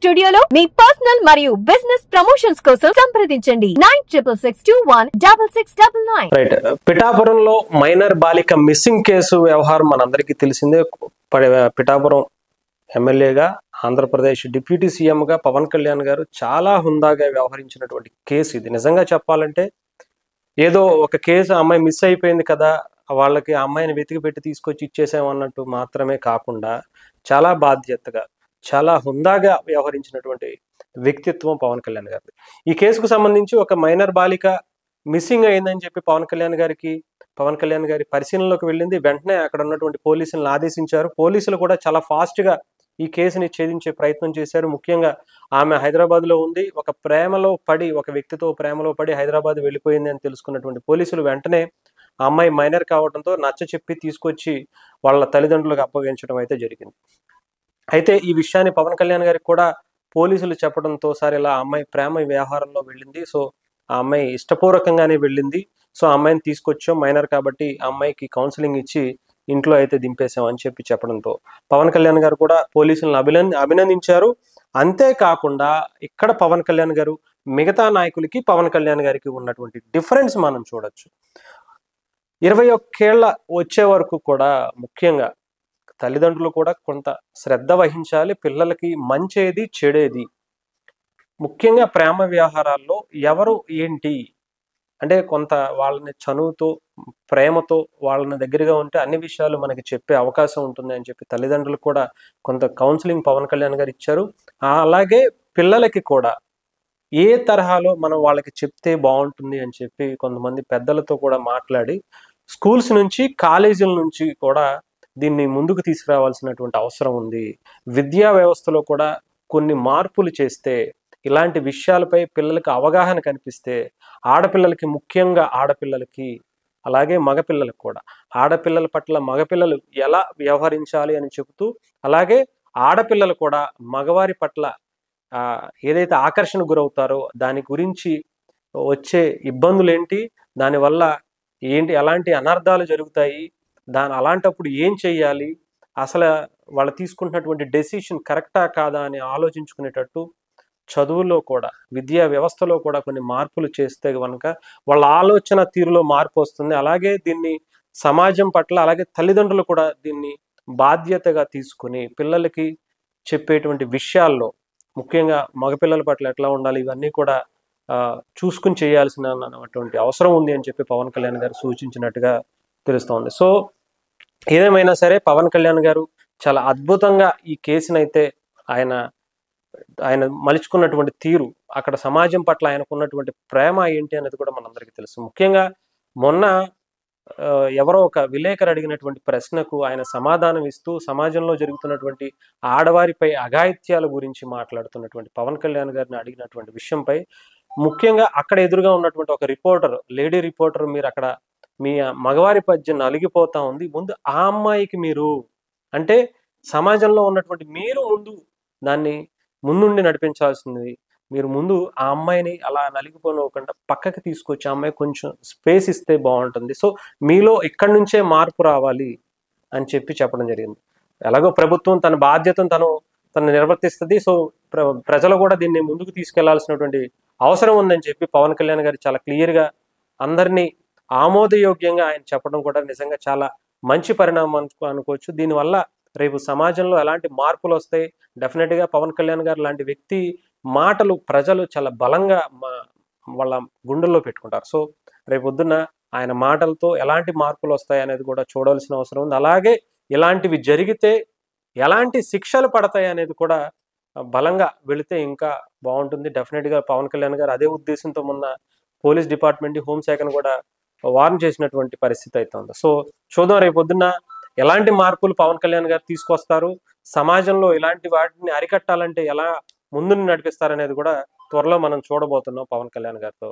స్టూడియోలో మీ పర్సనల్ మరియు business promotions కోసం సంప్రదించండి 9662166699. రైట్. పిఠాపురంలో మైనర్ బాలిక మిస్సింగ్ కేసు వ్యవహారం మనందరికీ తెలిసిందే. పిఠాపురం ఎమ్మెల్యేగా, ఆంధ్రప్రదేశ్ డిప్యూటీ సీఎంగా పవన్ కళ్యాణ్ గారు చాలా హుందాగా వ్యవహరించినటువంటి కేసు ఇది. నిజంగా చెప్పాలంటే ఏదో ఒక కేసు అమ్మాయి మిస్ అయిపోయింది కదా, వాళ్ళకి ఆ అమ్మాయిని వెతికి పెట్టి తీసుకొచ్చి ఇచ్చేసామన్నట్టు మాత్రమే కాకుండా చాలా బాధ్యతగా, చాలా హుందాగా వ్యవహరించినటువంటి వ్యక్తిత్వం పవన్ కళ్యాణ్ గారిది. ఈ కేసుకు సంబంధించి ఒక మైనర్ బాలిక మిస్సింగ్ అయిందని చెప్పి పవన్ కళ్యాణ్ గారి పరిశీలనలోకి వెళ్ళింది. వెంటనే అక్కడ ఉన్నటువంటి పోలీసులను ఆదేశించారు. పోలీసులు కూడా చాలా ఫాస్ట్గా ఈ కేసుని ఛేదించే ప్రయత్నం చేశారు. ముఖ్యంగా ఆమె హైదరాబాద్లో ఉంది. ఒక వ్యక్తితో ప్రేమలో పడి హైదరాబాద్ వెళ్ళిపోయింది అని తెలుసుకున్నటువంటి పోలీసులు వెంటనే ఆ అమ్మాయి మైనర్ కావడంతో నచ్చ చెప్పి తీసుకొచ్చి వాళ్ళ తల్లిదండ్రులకు అప్పగించడం అయితే జరిగింది. అయితే ఈ విషయాన్ని పవన్ కళ్యాణ్ గారికి కూడా పోలీసులు చెప్పడంతో సార్ ఇలా అమ్మాయి ప్రేమ వ్యవహారంలో వెళ్ళింది, సో ఆ అమ్మాయి ఇష్టపూర్వకంగానే వెళ్ళింది, సో ఆ అమ్మాయిని తీసుకొచ్చాం, మైనర్ కాబట్టి ఆ అమ్మాయికి కౌన్సిలింగ్ ఇచ్చి ఇంట్లో అయితే దింపేశాం అని చెప్పడంతో పవన్ కళ్యాణ్ గారు కూడా పోలీసులను అభినందించారు. అంతేకాకుండా ఇక్కడ పవన్ కళ్యాణ్ గారు మిగతా నాయకులకి పవన్ కళ్యాణ్ గారికి ఉన్నటువంటి డిఫరెన్స్ మనం చూడొచ్చు. 21 ఏళ్ల వచ్చే వరకు కూడా ముఖ్యంగా తల్లిదండ్రులు కూడా కొంత శ్రద్ధ వహించాలి. పిల్లలకి మంచేది చెడేది, ముఖ్యంగా ప్రేమ వ్యవహారాల్లో ఎవరు ఏంటి అంటే కొంత వాళ్ళని చనువుతో ప్రేమతో వాళ్ళని దగ్గరగా ఉంటే అన్ని విషయాలు మనకి చెప్పే అవకాశం ఉంటుంది అని చెప్పి తల్లిదండ్రులు కూడా కొంత కౌన్సిలింగ్ పవన్ కళ్యాణ్ గారు ఇచ్చారు. అలాగే పిల్లలకి కూడా ఏ తరహాలో మనం వాళ్ళకి చెప్తే బాగుంటుంది అని చెప్పి కొంతమంది పెద్దలతో కూడా మాట్లాడి స్కూల్స్ నుంచి కాలేజీల నుంచి కూడా దీన్ని ముందుకు తీసుకురావాల్సినటువంటి అవసరం ఉంది. విద్యా వ్యవస్థలో కూడా కొన్ని మార్పులు చేస్తే, ఇలాంటి విషయాలపై పిల్లలకు అవగాహన కనిపిస్తే, ఆడపిల్లలకి ముఖ్యంగా ఆడపిల్లలకి అలాగే మగపిల్లలకు కూడా ఆడపిల్లల పట్ల మగపిల్లలు ఎలా వ్యవహరించాలి అని చెబుతూ, అలాగే ఆడపిల్లలు కూడా మగవారి పట్ల ఏదైతే ఆకర్షణ గురవుతారో దాని గురించి వచ్చే ఇబ్బందులు ఏంటి, దానివల్ల ఎలాంటి అనర్థాలు జరుగుతాయి, అలాంటప్పుడు ఏం చెయ్యాలి, అసలు వాళ్ళు తీసుకుంటున్నటువంటి డెసిషన్ కరెక్టా కాదా అని ఆలోచించుకునేటట్టు చదువులో కూడా విద్యా వ్యవస్థలో కూడా కొన్ని మార్పులు చేస్తే కనుక వాళ్ళ ఆలోచన తీరులో మార్పు వస్తుంది. అలాగే దీన్ని సమాజం పట్ల అలాగే తల్లిదండ్రులు కూడా దీన్ని బాధ్యతగా తీసుకుని పిల్లలకి చెప్పేటువంటి విషయాల్లో ముఖ్యంగా మగపిల్లల పట్ల ఎట్లా ఉండాలి ఇవన్నీ కూడా చూసుకుని చేయాల్సినటువంటి అవసరం ఉంది అని చెప్పి పవన్ కళ్యాణ్ గారు సూచించినట్టుగా తెలుస్తోంది. సో ఏదేమైనా సరే పవన్ కళ్యాణ్ గారు చాలా అద్భుతంగా ఈ కేసునైతే ఆయన మలుచుకున్నటువంటి తీరు, అక్కడ సమాజం పట్ల ఆయనకున్నటువంటి ప్రేమ ఏంటి అనేది కూడా మనందరికీ తెలుసు. ముఖ్యంగా మొన్న ఎవరో ఒక విలేకరు అడిగినటువంటి ప్రశ్నకు ఆయన సమాధానం ఇస్తూ సమాజంలో జరుగుతున్నటువంటి ఆడవారిపై అఘాయిత్యాల గురించి మాట్లాడుతున్నటువంటి పవన్ కళ్యాణ్ గారిని అడిగినటువంటి విషయంపై ముఖ్యంగా అక్కడ ఎదురుగా ఉన్నటువంటి ఒక లేడీ రిపోర్టర్ మీరు అక్కడ మీ మగవారి పద్య నలిగిపోతా ఉంది, ముందు ఆ అమ్మాయికి మీరు అంటే సమాజంలో ఉన్నటువంటి మీరు దాన్ని ముందుండి నడిపించాల్సింది, మీరు ముందు ఆ అమ్మాయిని అలా నలిగిపోనివ్వకుండా పక్కకి తీసుకొచ్చి ఆ అమ్మాయి కొంచెం స్పేస్ ఇస్తే బాగుంటుంది, సో మీలో ఇక్కడి నుంచే మార్పు రావాలి అని చెప్పడం జరిగింది. ఎలాగో ప్రభుత్వం తన బాధ్యతను తను నిర్వర్తిస్తుంది, సో ప్రజలు కూడా దీన్ని ముందుకు తీసుకెళ్లాల్సినటువంటి అవసరం ఉందని చెప్పి పవన్ కళ్యాణ్ గారు చాలా క్లియర్గా అందరినీ ఆమోదయోగ్యంగా ఆయన చెప్పడం కూడా నిజంగా చాలా మంచి పరిణామం అనుకోవచ్చు. దీనివల్ల రేపు సమాజంలో ఎలాంటి మార్పులు వస్తాయి, డెఫినెట్గా పవన్ కళ్యాణ్ గారు లాంటి వ్యక్తి మాటలు ప్రజలు చాలా బలంగా వాళ్ళ గుండెల్లో పెట్టుకుంటారు. సో రేపు పొద్దున్న ఆయన మాటలతో ఎలాంటి మార్పులు వస్తాయి అనేది కూడా చూడాల్సిన అవసరం ఉంది. అలాగే ఇలాంటివి జరిగితే ఎలాంటి శిక్షలు పడతాయి అనేది కూడా బలంగా వెళితే ఇంకా బాగుంటుంది. డెఫినెట్గా పవన్ కళ్యాణ్ గారు అదే ఉద్దేశంతో మొన్న పోలీస్ డిపార్ట్మెంట్, హోంశాఖను కూడా వార్న్ చేసినటువంటి పరిస్థితి అయితే ఉంది. సో చూద్దాం రేపు పొద్దున్న ఎలాంటి మార్పులు పవన్ కళ్యాణ్ గారు తీసుకొస్తారు, సమాజంలో ఇలాంటి వాటిని అరికట్టాలంటే ఎలా ముందుని నడిపిస్తారనేది కూడా త్వరలో మనం చూడబోతున్నాం పవన్ కళ్యాణ్ గారితో.